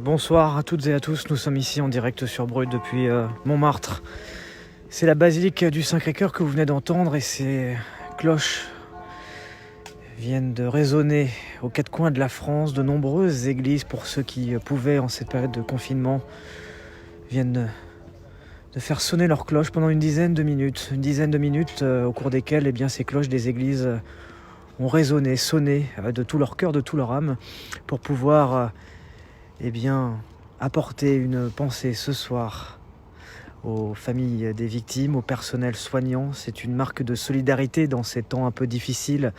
Bonsoir à toutes et à tous, nous sommes ici en direct sur Brut depuis Montmartre. C'est la basilique du Sacré-Cœur que vous venez d'entendre et ces cloches viennent de résonner aux quatre coins de la France. De nombreuses églises, pour ceux qui pouvaient en cette période de confinement, viennent de faire sonner leurs cloches pendant une dizaine de minutes. Au cours desquelles ces cloches des églises ont résonné, sonné de tout leur cœur, de tout leur âme, pour pouvoir apporter une pensée ce soir aux familles des victimes, au personnel soignant. C'est une marque de solidarité dans ces temps un peu difficiles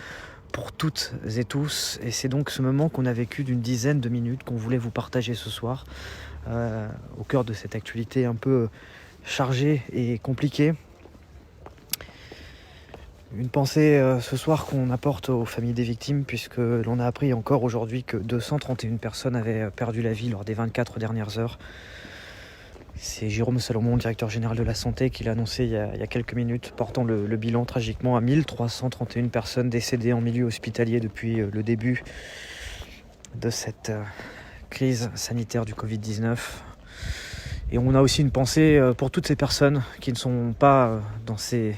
pour toutes et tous. Et c'est donc ce moment qu'on a vécu d'une dizaine de minutes qu'on voulait vous partager ce soir, au cœur de cette actualité un peu chargée et compliquée. Une pensée ce soir qu'on apporte aux familles des victimes, puisque l'on a appris encore aujourd'hui que 231 personnes avaient perdu la vie lors des 24 dernières heures. C'est Jérôme Salomon, directeur général de la santé, qui l'a annoncé il y a quelques minutes, portant le bilan tragiquement à 1331 personnes décédées en milieu hospitalier depuis le début de cette crise sanitaire du Covid-19. Et on a aussi une pensée pour toutes ces personnes qui ne sont pas dans ces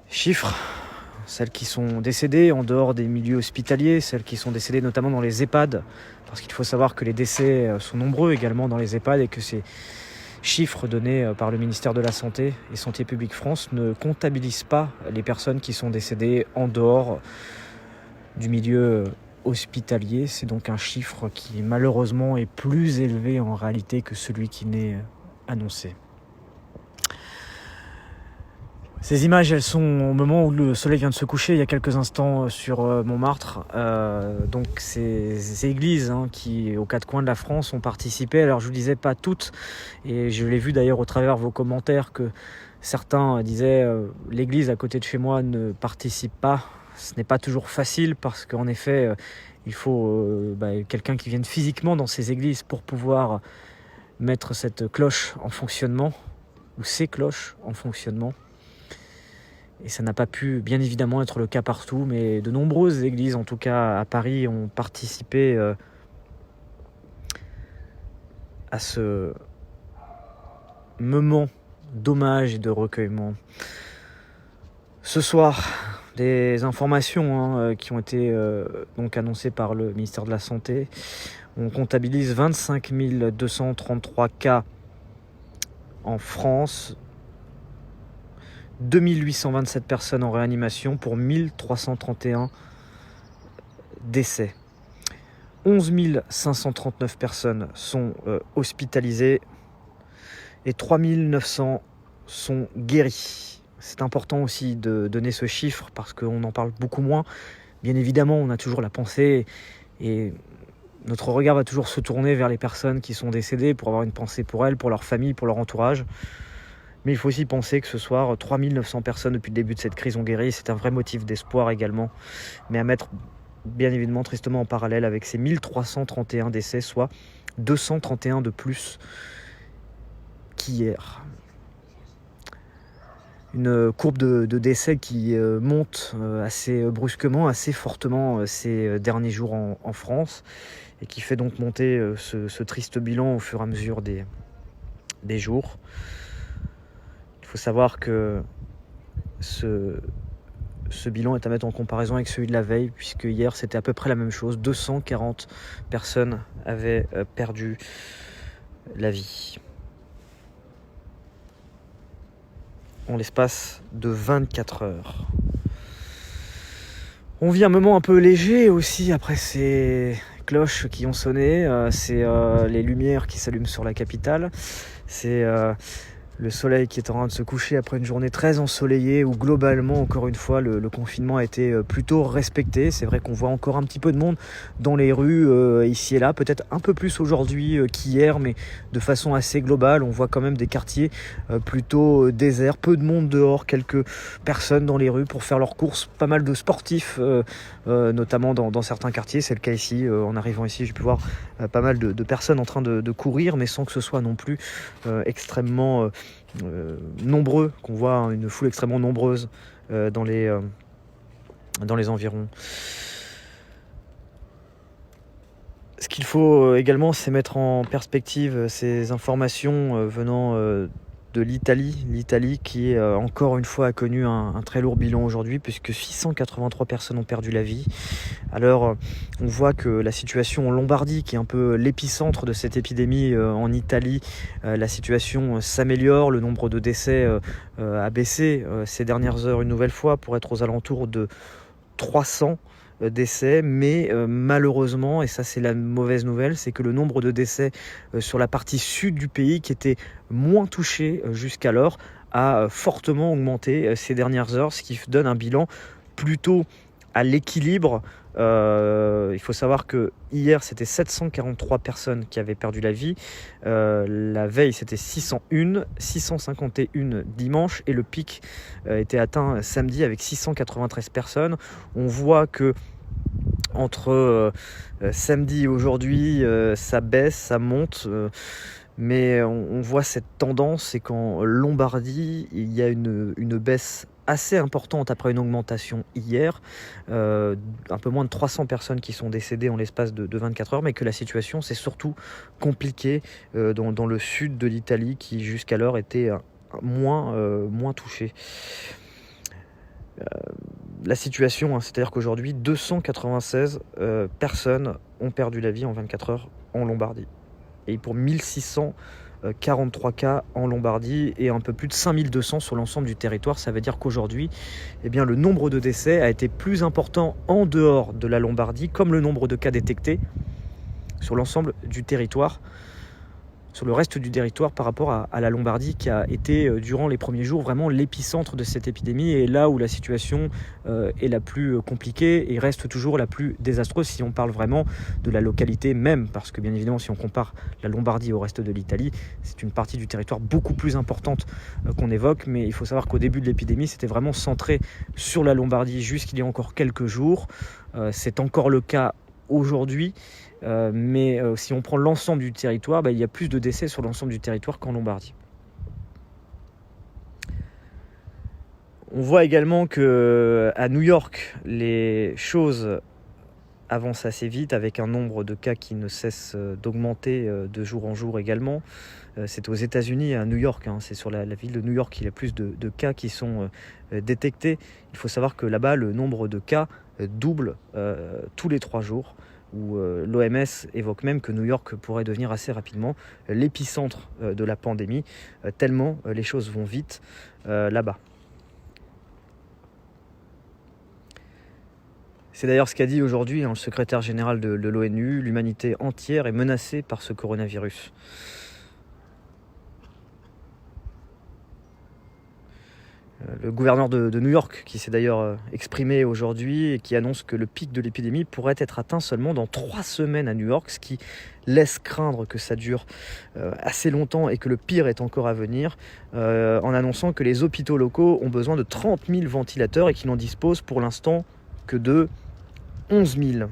chiffres, celles qui sont décédées en dehors des milieux hospitaliers, celles qui sont décédées notamment dans les EHPAD, parce qu'il faut savoir que les décès sont nombreux également dans les EHPAD et que ces chiffres donnés par le ministère de la Santé et Santé publique France ne comptabilisent pas les personnes qui sont décédées en dehors du milieu hospitalier. C'est donc un chiffre qui malheureusement est plus élevé en réalité que celui qui n'est annoncé. Ces images, elles sont au moment où le soleil vient de se coucher, il y a quelques instants sur Montmartre. Donc ces églises qui, aux quatre coins de la France, ont participé. Alors je vous disais pas toutes, et je l'ai vu d'ailleurs au travers de vos commentaires que certains disaient l'église à côté de chez moi ne participe pas. Ce n'est pas toujours facile parce qu'en effet, il faut quelqu'un qui vienne physiquement dans ces églises pour pouvoir mettre cette cloche en fonctionnement, ou ces cloches en fonctionnement. Et ça n'a pas pu, bien évidemment, être le cas partout, mais de nombreuses églises, en tout cas à Paris, ont participé à ce moment d'hommage et de recueillement. Ce soir, des informations qui ont été donc annoncées par le ministère de la Santé. On comptabilise 25 233 cas en France, 2827 personnes en réanimation pour 1331 décès. 11 539 personnes sont hospitalisées et 3900 sont guéries. C'est important aussi de donner ce chiffre parce qu'on en parle beaucoup moins. Bien évidemment, on a toujours la pensée et notre regard va toujours se tourner vers les personnes qui sont décédées pour avoir une pensée pour elles, pour leur famille, pour leur entourage. Mais il faut aussi penser que ce soir, 3900 personnes depuis le début de cette crise ont guéri. C'est un vrai motif d'espoir également. Mais à mettre bien évidemment tristement en parallèle avec ces 1331 décès, soit 231 de plus qu'hier. Une courbe de décès qui monte assez brusquement, assez fortement ces derniers jours en France et qui fait donc monter ce triste bilan au fur et à mesure des jours. Il faut savoir que ce bilan est à mettre en comparaison avec celui de la veille, puisque hier c'était à peu près la même chose. 240 personnes avaient perdu la vie en l'espace de 24 heures. On vit un moment un peu léger aussi après ces cloches qui ont sonné. C'est les lumières qui s'allument sur la capitale. C'est le soleil qui est en train de se coucher après une journée très ensoleillée où globalement, encore une fois, le confinement a été plutôt respecté. C'est vrai qu'on voit encore un petit peu de monde dans les rues ici et là, peut-être un peu plus aujourd'hui qu'hier, mais de façon assez globale. On voit quand même des quartiers plutôt déserts, peu de monde dehors, quelques personnes dans les rues pour faire leurs courses, pas mal de sportifs, notamment dans certains quartiers. C'est le cas ici. En arrivant ici, j'ai pu voir pas mal de personnes en train de courir, mais sans que ce soit non plus extrêmement nombreux, qu'on voit une foule extrêmement nombreuse dans les environs. Ce qu'il faut également, c'est mettre en perspective ces informations venant de l'Italie. L'Italie qui, encore une fois, a connu un très lourd bilan aujourd'hui, puisque 683 personnes ont perdu la vie. Alors, on voit que la situation en Lombardie, qui est un peu l'épicentre de cette épidémie en Italie, la situation s'améliore. Le nombre de décès a baissé ces dernières heures une nouvelle fois, pour être aux alentours de 300 décès, mais malheureusement, et ça c'est la mauvaise nouvelle, c'est que le nombre de décès sur la partie sud du pays, qui était moins touchée jusqu'alors, a fortement augmenté ces dernières heures, ce qui donne un bilan plutôt à l'équilibre. Il faut savoir que hier c'était 743 personnes qui avaient perdu la vie, la veille c'était 601, 651 dimanche, et le pic était atteint samedi avec 693 personnes. On voit que entre samedi et aujourd'hui, ça baisse, ça monte, mais on voit cette tendance, c'est qu'en Lombardie, il y a une baisse assez importante après une augmentation hier, un peu moins de 300 personnes qui sont décédées en l'espace de 24 heures, mais que la situation s'est surtout compliquée dans le sud de l'Italie, qui jusqu'alors était moins touchée. La situation, c'est-à-dire qu'aujourd'hui 296 personnes ont perdu la vie en 24 heures en Lombardie, et pour 1643 cas en Lombardie et un peu plus de 5200 sur l'ensemble du territoire. Ça veut dire qu'aujourd'hui, le nombre de décès a été plus important en dehors de la Lombardie, comme le nombre de cas détectés sur l'ensemble du territoire, sur le reste du territoire, par rapport à la Lombardie, qui a été durant les premiers jours vraiment l'épicentre de cette épidémie, et là où la situation est la plus compliquée et reste toujours la plus désastreuse, si on parle vraiment de la localité même, parce que bien évidemment, si on compare la Lombardie au reste de l'Italie, c'est une partie du territoire beaucoup plus importante qu'on évoque, mais il faut savoir qu'au début de l'épidémie, c'était vraiment centré sur la Lombardie jusqu'il y a encore quelques jours. C'est encore le cas aujourd'hui, mais si on prend l'ensemble du territoire, il y a plus de décès sur l'ensemble du territoire qu'en Lombardie. On voit également qu'à New York, les choses avancent assez vite, avec un nombre de cas qui ne cesse d'augmenter de jour en jour également. C'est aux États-Unis, à New York, c'est sur la ville de New York qu'il y a plus de cas qui sont détectés. Il faut savoir que là-bas, le nombre de cas double tous les 3 jours, où l'OMS évoque même que New York pourrait devenir assez rapidement l'épicentre de la pandémie, tellement les choses vont vite là-bas. C'est d'ailleurs ce qu'a dit aujourd'hui le secrétaire général de l'ONU: l'humanité entière est menacée par ce coronavirus. Le gouverneur de New York, qui s'est d'ailleurs exprimé aujourd'hui et qui annonce que le pic de l'épidémie pourrait être atteint seulement dans 3 semaines à New York, ce qui laisse craindre que ça dure assez longtemps et que le pire est encore à venir, en annonçant que les hôpitaux locaux ont besoin de 30 000 ventilateurs et qu'ils n'en disposent pour l'instant que de 11 000.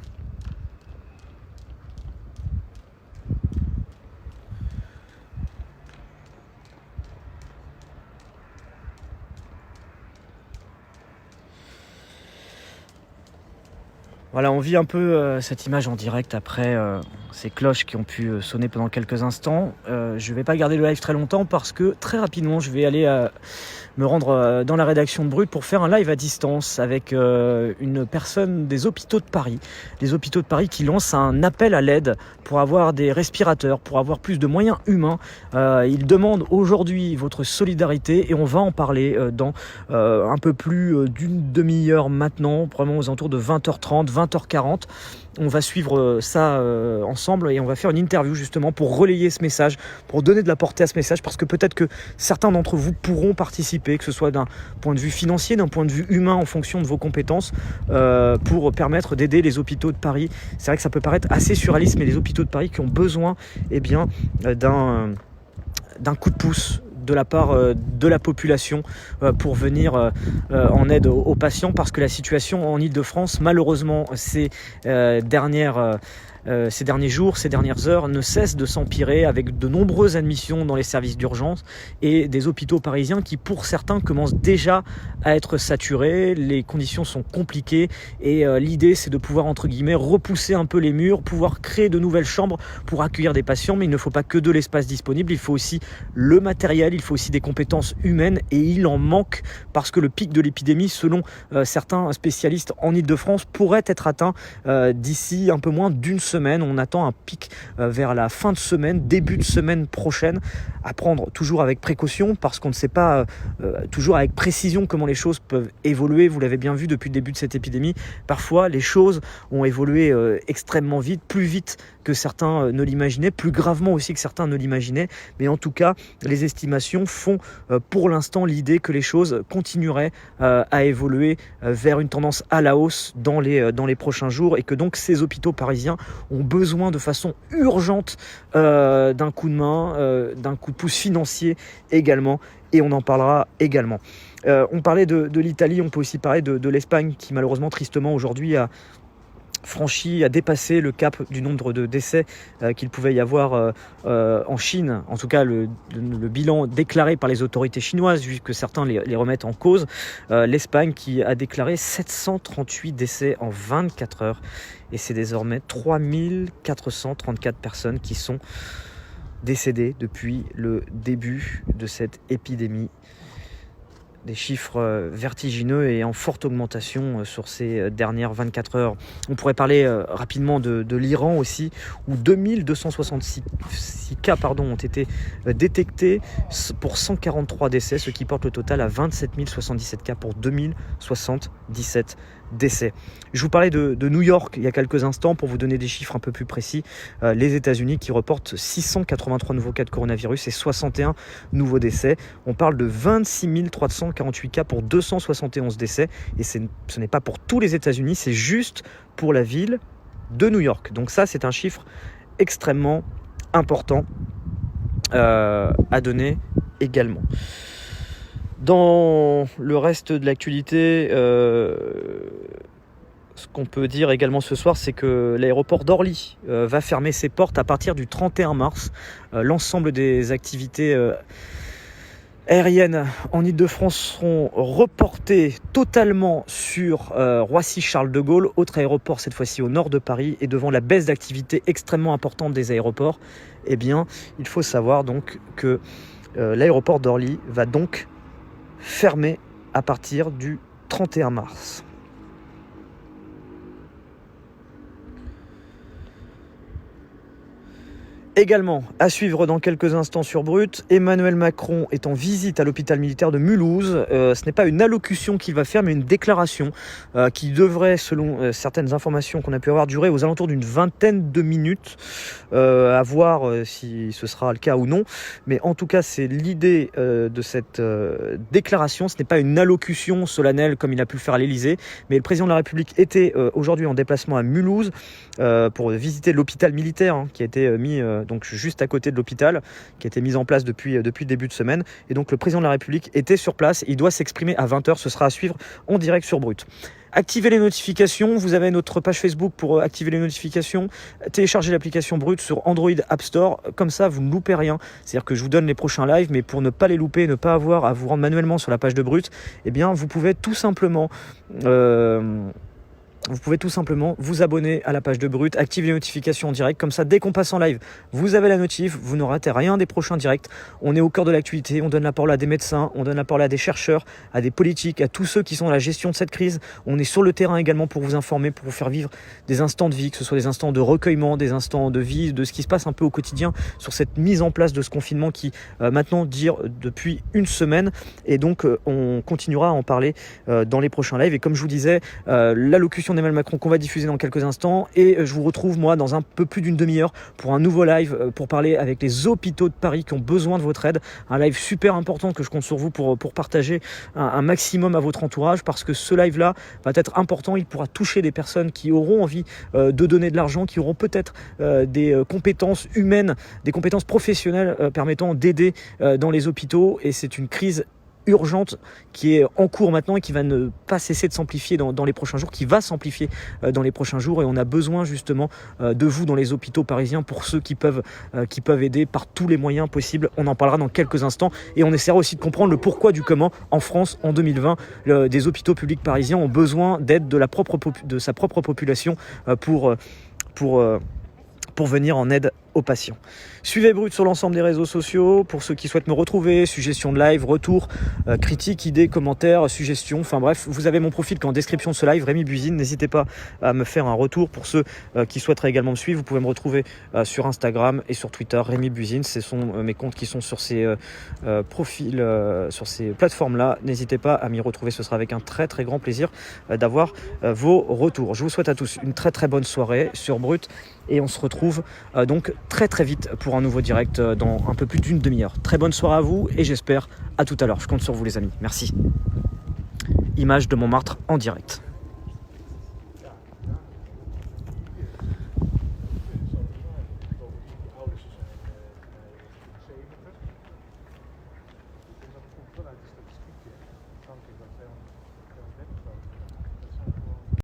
Voilà, on vit un peu cette image en direct après ces cloches qui ont pu sonner pendant quelques instants. Je ne vais pas garder le live très longtemps, parce que très rapidement je vais aller me rendre dans la rédaction de Brut pour faire un live à distance avec une personne des hôpitaux de Paris. Les hôpitaux de Paris qui lancent un appel à l'aide pour avoir des respirateurs, pour avoir plus de moyens humains. Ils demandent aujourd'hui votre solidarité, et on va en parler dans un peu plus d'une demi-heure maintenant, probablement aux alentours de 20h30, 20h40. On va suivre ça ensemble, et on va faire une interview justement pour relayer ce message, pour donner de la portée à ce message, parce que peut-être que certains d'entre vous pourront participer, que ce soit d'un point de vue financier, d'un point de vue humain, en fonction de vos compétences, pour permettre d'aider les hôpitaux de Paris. C'est vrai que ça peut paraître assez surréaliste, mais les hôpitaux de Paris qui ont besoin d'un coup de pouce de la part de la population pour venir en aide aux patients, parce que la situation en Île-de-France, malheureusement, ces dernières ces derniers jours, ces dernières heures ne cesse de s'empirer avec de nombreuses admissions dans les services d'urgence et des hôpitaux parisiens qui pour certains commencent déjà à être saturés. Les conditions sont compliquées et l'idée c'est de pouvoir entre guillemets repousser un peu les murs, pouvoir créer de nouvelles chambres pour accueillir des patients, mais il ne faut pas que de l'espace disponible, il faut aussi le matériel, il faut aussi des compétences humaines et il en manque parce que le pic de l'épidémie selon certains spécialistes en Ile-de-France pourrait être atteint d'ici un peu moins d'une semaine. On attend un pic vers la fin de semaine, début de semaine prochaine, à prendre toujours avec précaution parce qu'on ne sait pas toujours avec précision comment les choses peuvent évoluer. Vous l'avez bien vu depuis le début de cette épidémie, parfois les choses ont évolué extrêmement vite, plus vite que certains ne l'imaginaient, plus gravement aussi que certains ne l'imaginaient, mais en tout cas les estimations font pour l'instant l'idée que les choses continueraient à évoluer vers une tendance à la hausse dans les prochains jours et que donc ces hôpitaux parisiens ont besoin de façon urgente d'un coup de main, d'un coup de pouce financier également, et on en parlera également. On parlait de l'Italie, on peut aussi parler de l'Espagne qui malheureusement tristement aujourd'hui a dépassé le cap du nombre de décès qu'il pouvait y avoir en Chine, en tout cas le bilan déclaré par les autorités chinoises, vu que certains les remettent en cause. L'Espagne qui a déclaré 738 décès en 24 heures et c'est désormais 3434 personnes qui sont décédées depuis le début de cette épidémie. Des chiffres vertigineux et en forte augmentation sur ces dernières 24 heures. On pourrait parler rapidement de l'Iran aussi, où 2266 cas ont été détectés pour 143 décès, ce qui porte le total à 27 077 cas pour 2077 décès. Je vous parlais de New York il y a quelques instants pour vous donner des chiffres un peu plus précis. Les États-Unis qui reportent 683 nouveaux cas de coronavirus et 61 nouveaux décès. On parle de 26 348 cas pour 271 décès et ce n'est pas pour tous les États-Unis, c'est juste pour la ville de New York. Donc ça, c'est un chiffre extrêmement important à donner également. Dans le reste de l'actualité, ce qu'on peut dire également ce soir, c'est que l'aéroport d'Orly va fermer ses portes à partir du 31 mars. L'ensemble des activités aériennes en Ile-de-France seront reportées totalement sur Roissy-Charles de Gaulle, autre aéroport cette fois-ci au nord de Paris, et devant la baisse d'activité extrêmement importante des aéroports, eh bien, il faut savoir donc que l'aéroport d'Orly va donc fermé à partir du 31 mars. Également, à suivre dans quelques instants sur Brut, Emmanuel Macron est en visite à l'hôpital militaire de Mulhouse. Ce n'est pas une allocution qu'il va faire, mais une déclaration qui devrait, selon certaines informations qu'on a pu avoir, durer aux alentours d'une vingtaine de minutes. À voir si ce sera le cas ou non. Mais en tout cas, c'est l'idée de cette déclaration. Ce n'est pas une allocution solennelle comme il a pu le faire à l'Élysée, mais le président de la République était aujourd'hui en déplacement à Mulhouse pour visiter l'hôpital militaire qui a été mis donc juste à côté de l'hôpital, qui a été mis en place depuis le début de semaine. Et donc le président de la République était sur place. Il doit s'exprimer à 20h. Ce sera à suivre en direct sur Brut. Activez les notifications, vous avez notre page Facebook pour activer les notifications, téléchargez l'application Brut sur Android App Store, comme ça vous ne loupez rien. C'est-à-dire que je vous donne les prochains lives, mais pour ne pas les louper, ne pas avoir à vous rendre manuellement sur la page de Brut, eh bien vous pouvez tout simplement vous abonner à la page de Brut, activer les notifications en direct, comme ça dès qu'on passe en live, vous avez la notif, vous ne ratez rien des prochains directs. On est au cœur de l'actualité, on donne la parole à des médecins, on donne la parole à des chercheurs, à des politiques, à tous ceux qui sont dans la gestion de cette crise. On est sur le terrain également pour vous informer, pour vous faire vivre des instants de vie, que ce soit des instants de recueillement, des instants de vie, de ce qui se passe un peu au quotidien sur cette mise en place de ce confinement qui maintenant dure depuis une semaine. Et donc on continuera à en parler dans les prochains lives. Et comme je vous disais, l'allocution d'Emmanuel Macron qu'on va diffuser dans quelques instants, et je vous retrouve moi dans un peu plus d'une demi-heure pour un nouveau live pour parler avec les hôpitaux de Paris qui ont besoin de votre aide, un live super important que je compte sur vous pour partager un maximum à votre entourage, parce que ce live là va être important, il pourra toucher des personnes qui auront envie de donner de l'argent, qui auront peut-être des compétences humaines, des compétences professionnelles permettant d'aider dans les hôpitaux, et c'est une crise urgente qui est en cours maintenant et qui va ne pas cesser de s'amplifier dans les prochains jours, qui va s'amplifier dans les prochains jours, et on a besoin justement de vous dans les hôpitaux parisiens pour ceux qui peuvent aider par tous les moyens possibles. On en parlera dans quelques instants et on essaiera aussi de comprendre le pourquoi du comment en France en 2020 des hôpitaux publics parisiens ont besoin d'aide de sa propre population pour venir en aide aux patients. Suivez Brut sur l'ensemble des réseaux sociaux. Pour ceux qui souhaitent me retrouver, suggestions de live, retours, critiques, idées, commentaires, suggestions, enfin bref, vous avez mon profil qui est en description de ce live, Rémi Buzine. N'hésitez pas à me faire un retour. Pour ceux qui souhaiteraient également me suivre, vous pouvez me retrouver sur Instagram et sur Twitter, Rémi Buzine. Ce sont mes comptes qui sont sur ces profils, sur ces plateformes-là. N'hésitez pas à m'y retrouver, ce sera avec un très très grand plaisir d'avoir vos retours. Je vous souhaite à tous une très très bonne soirée sur Brut et on se retrouve donc très très vite pour un nouveau direct dans un peu plus d'une demi-heure. Très bonne soirée à vous et j'espère à tout à l'heure. Je compte sur vous les amis. Merci. Image de Montmartre en direct.